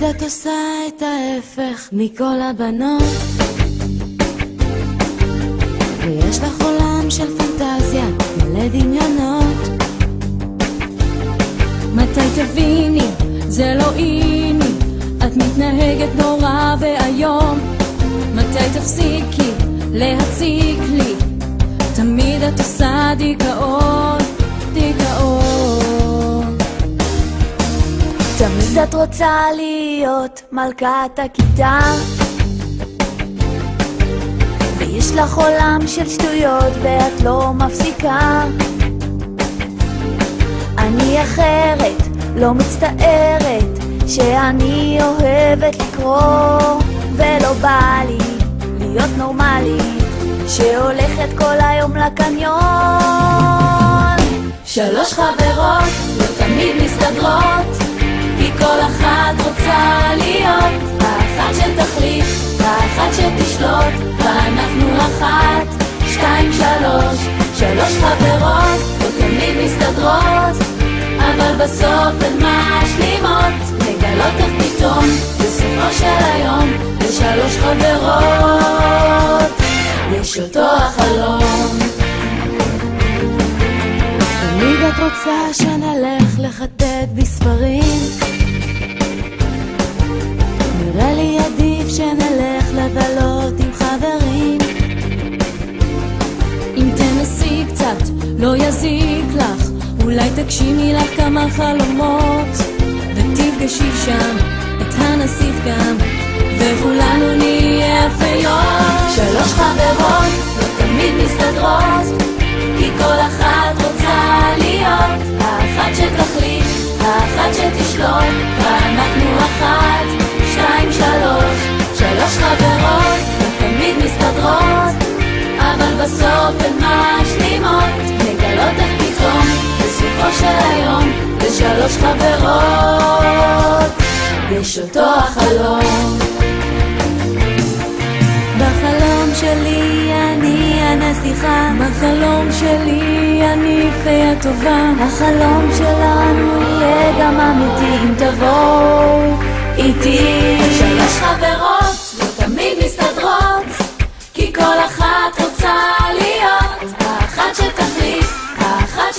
את עושה את ההפך מכל הבנות, ויש לך עולם של פנטזיה מלא דמיונות. מתי תביני, זה לא איני, את מתנהגת נורא והיום. מתי תפסיקי להציק לי, תמיד את עושה דיכאון, דיכאון. תמיד את רוצה להיות מלכת הכיתה, ויש לך עולם של שטויות ואת לא מפסיקה. אני אחרת, לא מצטערת, שאני אוהבת לקרוא, ולא בא לי להיות נורמלית שהולכת כל היום לקניון. 3 חברות לא תמיד מסתדרות, כי כל אחת רוצה להיות האחת שתחליט, האחת שתשלוט, ואנחנו 1, 2, 3. 3 חברות לא תמיד מסתדרות, אבל בסוף הן משלימות, מגלות איך פתאום בסופו של היום ל3 חברות יש אותו החלום. תמיד את רוצה שנלך לחטט בספרים, נראה לי עדיף שנלך לבלות עם חברים. אם תנסי קצת לא יזיק לך, אולי תגשימי לך כמה חלומות, ותפגשי שם את הנסיך גם, וכולנו נהיה אפיות. 3 חברות לא תמיד מסתדרות, כי כל אחת רוצה להיות האחת שתחליט, האחת שתשלוט, ואנחנו 1, 2, 3. 3 חברות לא תמיד מסתדרות, אבל בסוף הן משלימות, מגלות איך פתאום בסופו של היום ל3 חברות יש אותו החלום. בחלום שלי אני הנסיכה, בחלום שלי אני פיה טובה, החלום שלנו יהיה גם אמיתי אם תבואו איתי. 3 חברות לא תמיד מסתדרות, כי כל אחת רוצה להיות האחת שתחליט, האחת